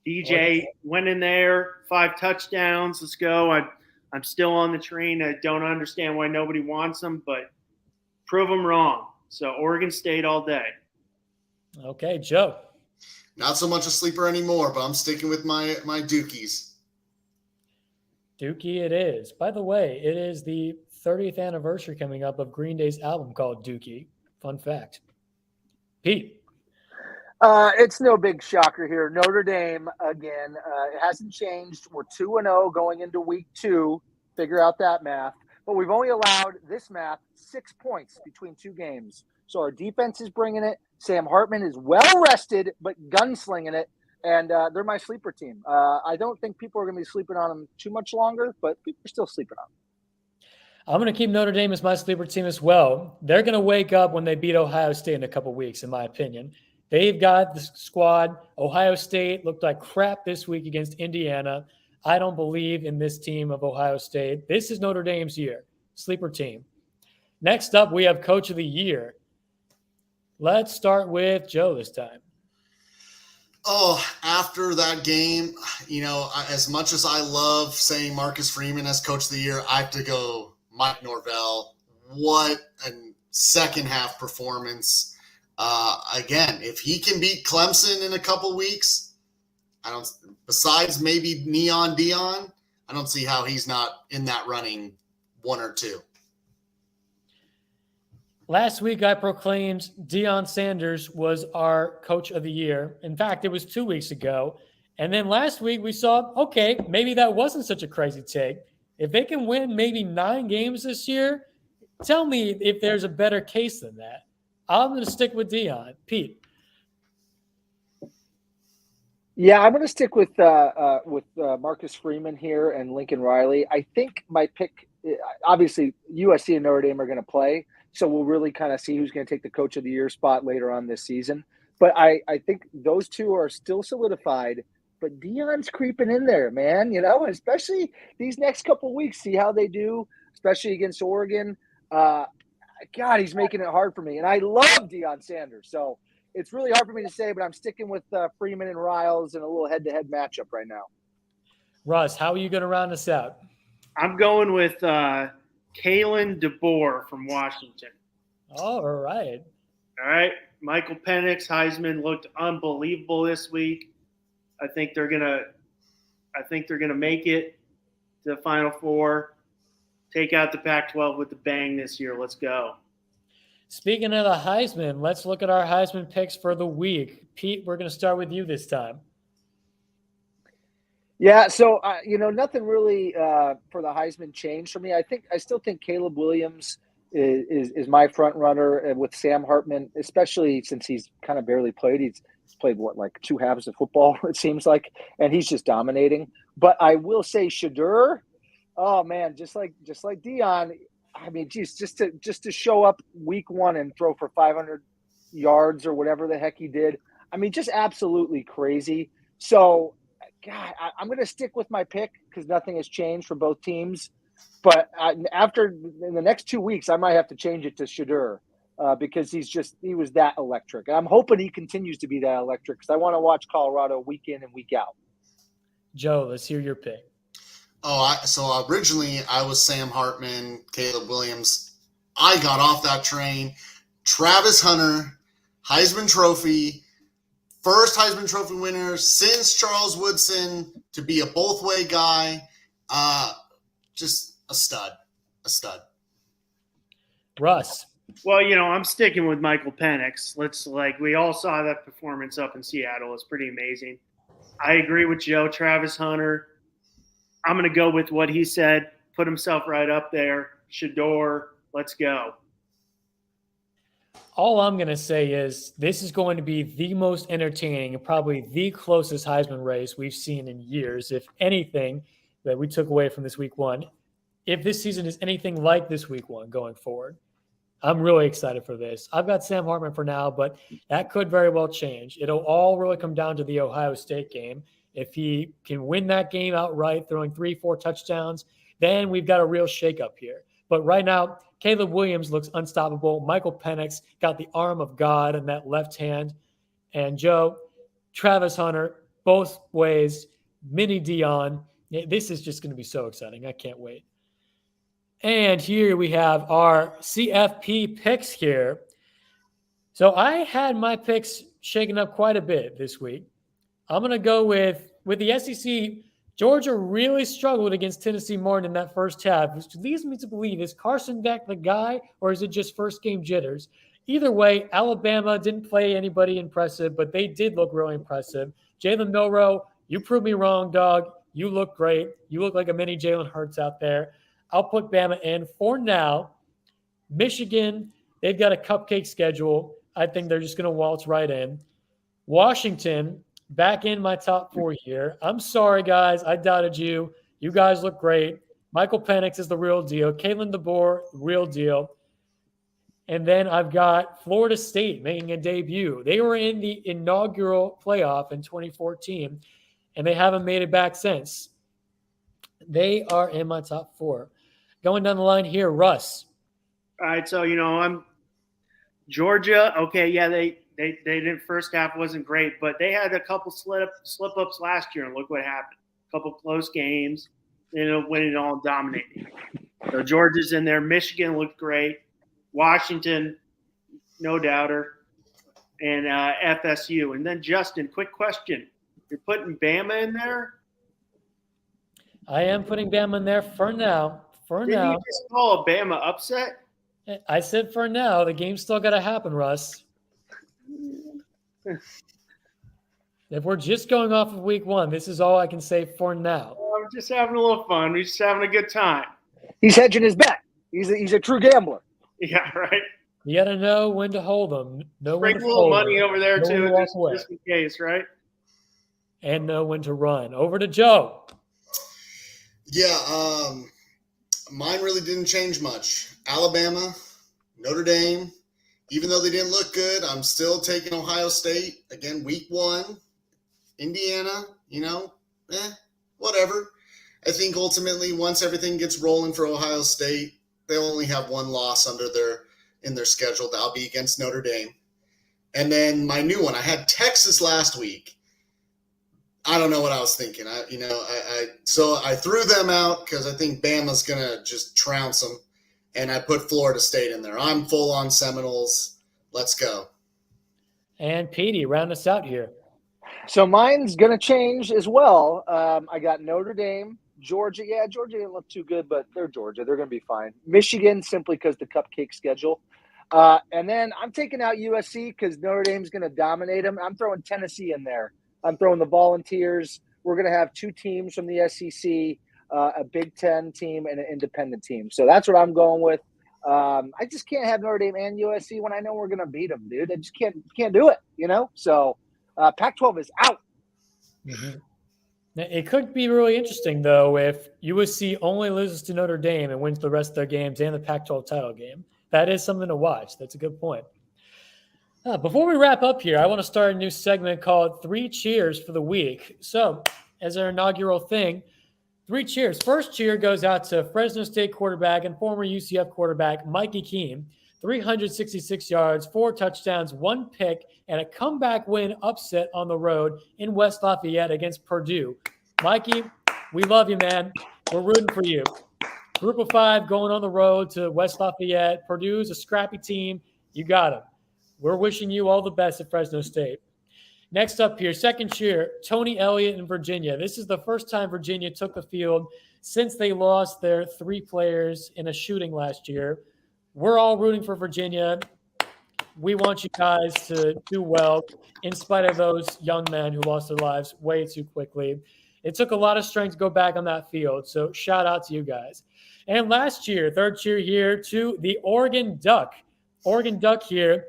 DJ went in there, 5 touchdowns. Let's go. I'm still on the train. I don't understand why nobody wants them, but prove them wrong. So Oregon State all day. Okay, Joe. Not so much a sleeper anymore, but I'm sticking with my Dukies. Dookie it is. By the way, it is the 30th anniversary coming up of Green Day's album called Dookie. Fun fact. Pete. It's no big shocker here. Notre Dame, again, it hasn't changed. We're 2-0 going into week 2. Figure out that math. But we've only allowed this math 6 points between 2 games. So our defense is bringing it. Sam Hartman is well rested, but gunslinging it. And they're my sleeper team. I don't think people are going to be sleeping on them too much longer, but people are still sleeping on them. I'm going to keep Notre Dame as my sleeper team as well. They're going to wake up when they beat Ohio State in a couple weeks, in my opinion. They've got the squad. Ohio State looked like crap this week against Indiana. I don't believe in this team of Ohio State. This is Notre Dame's year. Sleeper team. Next up, we have Coach of the Year. Let's start with Joe this time. Oh, after that game, as much as I love saying Marcus Freeman as Coach of the Year, I have to go Mike Norvell. What a second half performance. Again, if he can beat Clemson in a couple weeks, besides maybe Neon Dion, I don't see how he's not in that running 1 or 2. Last week, I proclaimed Deion Sanders was our Coach of the Year. In fact, it was 2 weeks ago. And then last week, we saw, okay, maybe that wasn't such a crazy take. If they can win maybe 9 games this year, tell me if there's a better case than that. I'm going to stick with Deion. Pete. Yeah, I'm going to stick with Marcus Freeman here and Lincoln Riley. I think my pick, obviously, USC and Notre Dame are going to play, so we'll really kind of see who's going to take the Coach of the Year spot later on this season. But I think those two are still solidified. But Deion's creeping in there, man, especially these next couple of weeks. See how they do, especially against Oregon. God, he's making it hard for me. And I love Deion Sanders. So it's really hard for me to say, but I'm sticking with Freeman and Riles in a little head-to-head matchup right now. Russ, how are you going to round us out? I'm going with Kalen DeBoer from Washington. All right. All right. Michael Penix, Heisman looked unbelievable this week. I think they're gonna make it to the Final Four. Take out the Pac-12 with the bang this year. Let's go. Speaking of the Heisman, let's look at our Heisman picks for the week. Pete, we're going to start with you this time. Yeah, so nothing really for the Heisman changed for me. I still think Caleb Williams is my front runner with Sam Hartman, especially since he's kind of barely played. He's played like 2 halves of football, it seems like, and he's just dominating. But I will say Shedeur. Oh man, just like Deion, I mean, geez, just to show up week 1 and throw for 500 yards or whatever the heck he did. I mean, just absolutely crazy. So, God, I'm going to stick with my pick because nothing has changed for both teams. But in the next 2 weeks, I might have to change it to Shedeur because he was that electric. And I'm hoping he continues to be that electric because I want to watch Colorado week in and week out. Joe, let's hear your pick. So originally I was Sam Hartman, Caleb Williams. I got off that train. Travis Hunter, Heisman Trophy, First Heisman Trophy winner since Charles Woodson to be a both-way guy. Just a stud. A stud. Russ. Well, I'm sticking with Michael Penix. We all saw that performance up in Seattle. It's pretty amazing. I agree with Joe. Travis Hunter. I'm going to go with what he said. Put himself right up there. Shador. Let's go. All I'm going to say is this is going to be the most entertaining and probably the closest Heisman race we've seen in years, if anything, that we took away from this week one. If this season is anything like this week one going forward, I'm really excited for this. I've got Sam Hartman for now, but that could very well change. It'll all really come down to the Ohio State game. If he can win that game outright, throwing 3-4 touchdowns, then we've got a real shakeup here. But right now, Caleb Williams looks unstoppable. Michael Penix got the arm of God in that left hand. And Joe, Travis Hunter, both ways, mini Dion. This is just going to be so exciting. I can't wait. And here we have our CFP picks here. So I had my picks shaken up quite a bit this week. I'm going to go with the SEC. Georgia really struggled against Tennessee Martin in that first half, which leads me to believe, is Carson Beck the guy, or is it just first game jitters? Either way, Alabama didn't play anybody impressive, but they did look really impressive. Jalen Milroe, you proved me wrong, dog. You look great. You look like a mini Jalen Hurts out there. I'll put Bama in for now. Michigan, they've got a cupcake schedule. I think they're just going to waltz right in. Washington, back in my top 4 here. I'm sorry, guys. I doubted you. You guys look great. Michael Penix is the real deal. Kalen DeBoer, real deal. And then I've got Florida State making a debut. They were in the inaugural playoff in 2014, and they haven't made it back since. They are in my top 4. Going down the line here, Russ. All right, so I'm Georgia. Okay, yeah, they didn't. First half wasn't great, but they had a couple slip ups last year, and look what happened. A couple close games, winning all, dominating. So Georgia's in there. Michigan looked great. Washington, no doubter, and FSU. And then Justin, quick question: you're putting Bama in there? I am putting Bama in there for now. Didn't you just call a Bama upset? I said for now. The game's still got to happen, Russ. If we're just going off of week one, this is all I can say for now. I'm just having a little fun. We're just having a good time. He's hedging his bet. He's a true gambler. Yeah, right. You got to know when to hold them. Know when Bring to a little fold money them. over there, Know when too, to walk away. just in case, right? And know when to run. Over to Joe. Yeah, mine really didn't change much. Alabama, Notre Dame, even though they didn't look good, I'm still taking Ohio State. Again, week one. Indiana, whatever. I think ultimately once everything gets rolling for Ohio State, they'll only have one loss in their schedule. That'll be against Notre Dame. And then my new one, I had Texas last week. I don't know what I was thinking. So I threw them out because I think Bama's going to just trounce them. And I put Florida State in there. I'm full on Seminoles. Let's go. And Petey, round us out here. So mine's going to change as well. I got Notre Dame, Georgia. Yeah, Georgia didn't look too good, but they're Georgia. They're going to be fine. Michigan, simply because the cupcake schedule. And then I'm taking out USC because Notre Dame's going to dominate them. I'm throwing Tennessee in there. I'm throwing the Volunteers. We're going to have 2 teams from the SEC, a Big Ten team and an independent team. So that's what I'm going with. I just can't have Notre Dame and USC when I know we're going to beat them, dude. I just can't do it, So Pac-12 is out. Mm-hmm. It could be really interesting, though, if USC only loses to Notre Dame and wins the rest of their games and the Pac-12 title game. That is something to watch. That's a good point. Before we wrap up here, I want to start a new segment called 3 Cheers for the Week. So, as our inaugural thing, 3 cheers. First cheer goes out to Fresno State quarterback and former UCF quarterback Mikey Keene. 366 yards, 4 touchdowns, 1 pick, and a comeback win upset on the road in West Lafayette against Purdue. Mikey, we love you, man. We're rooting for you. Group of 5 going on the road to West Lafayette. Purdue's a scrappy team. You got them. We're wishing you all the best at Fresno State. Next up here, second cheer, Tony Elliott in Virginia. This is the first time Virginia took the field since they lost their 3 players in a shooting last year. We're all rooting for Virginia. We want you guys to do well in spite of those young men who lost their lives way too quickly. It took a lot of strength to go back on that field, so shout out to you guys. And last cheer, third cheer here to the Oregon Duck. Oregon Duck here.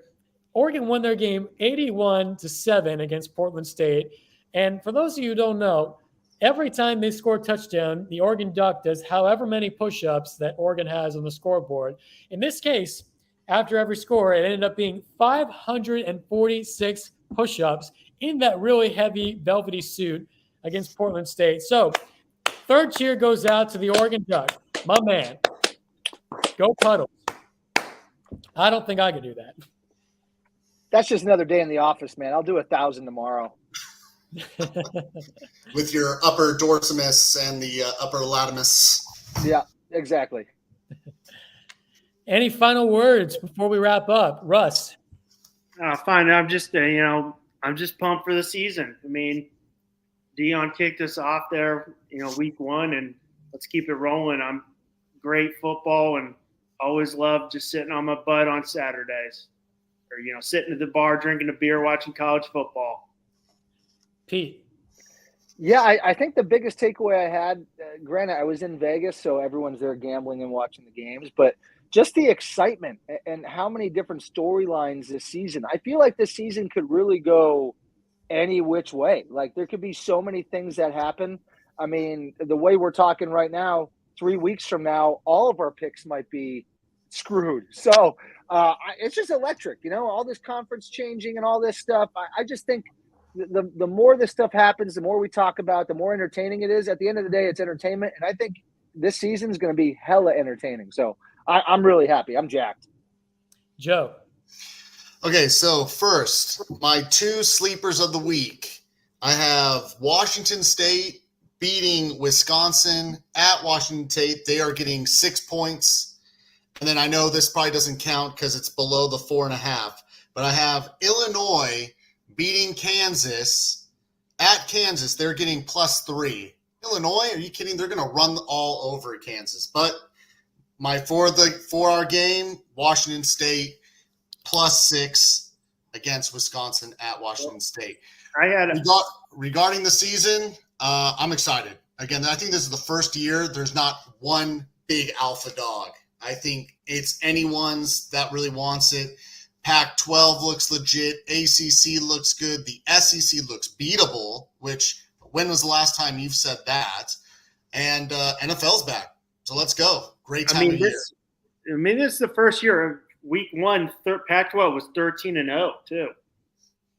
Oregon won their game 81-7 against Portland State. And for those of you who don't know, every time they score a touchdown, the Oregon Duck does however many push-ups that Oregon has on the scoreboard. In this case, after every score, it ended up being 546 push-ups in that really heavy velvety suit against Portland State. So, third cheer goes out to the Oregon Duck. My man. Go Puddles. I don't think I could do that. That's just another day in the office, man. I'll do 1,000 tomorrow. With your upper dorsimus and the upper latimus. Yeah, exactly. Any final words before we wrap up? Russ. Fine. I'm just, I'm just pumped for the season. I mean, Deion kicked us off there, week 1, and let's keep it rolling. I'm great football and always love just sitting on my butt on Saturdays or, sitting at the bar, drinking a beer, watching college football. Pete. Yeah, I think the biggest takeaway I had, granted, I was in Vegas, so everyone's there gambling and watching the games, but just the excitement and how many different storylines this season. I feel like this season could really go any which way. Like, there could be so many things that happen. I mean, the way we're talking right now, 3 weeks from now, all of our picks might be screwed. So it's just electric, all this conference changing and all this stuff. I just think the more this stuff happens, the more we talk about, the more entertaining it is. At the end of the day, it's entertainment. And I think this season is going to be hella entertaining. So I'm really happy. I'm jacked. Joe. Okay, so first, my 2 sleepers of the week. I have Washington State beating Wisconsin at Washington State. They are getting 6 points. And then I know this probably doesn't count because it's below the 4.5. But I have Illinois beating Kansas at Kansas. They're getting +3. Illinois, are you kidding? They're going to run all over Kansas. But for our game, Washington State +6 against Wisconsin at Washington State. Regarding the season, I'm excited. Again, I think this is the first year there's not one big alpha dog. I think it's anyone's that really wants it. Pac-12 looks legit. ACC looks good. The SEC looks beatable, which when was the last time you've said that? And NFL's back. So let's go. Great time of year. This is the first year. Week 1, Pac-12 was 13-0 too.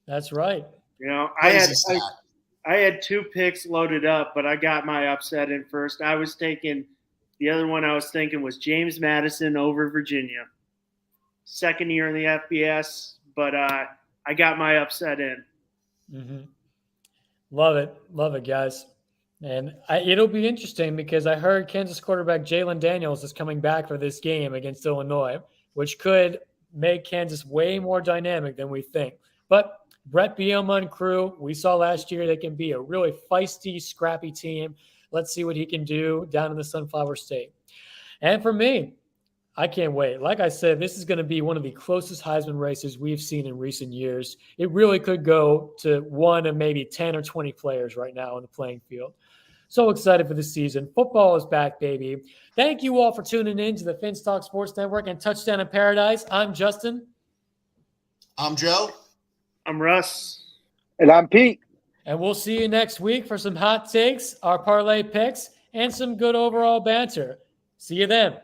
That's right. I had 2 picks loaded up, but I got my upset in first. The other one I was thinking was James Madison over Virginia. Second year in the FBS, but I got my upset in. Mm-hmm. Love it, guys. And it'll be interesting because I heard Kansas quarterback Jalen Daniels is coming back for this game against Illinois, which could make Kansas way more dynamic than we think. But Brett Bielema and crew, we saw last year they can be a really feisty, scrappy team. Let's see what he can do down in the Sunflower State. And for me, I can't wait. Like I said, this is going to be one of the closest Heisman races we've seen in recent years. It really could go to one of maybe 10 or 20 players right now on the playing field. So excited for the season. Football is back, baby. Thank you all for tuning in to the Finstock Sports Network and Touchdown in Paradise. I'm Justin. I'm Joe. I'm Russ. And I'm Pete. And we'll see you next week for some hot takes, our parlay picks, and some good overall banter. See you then.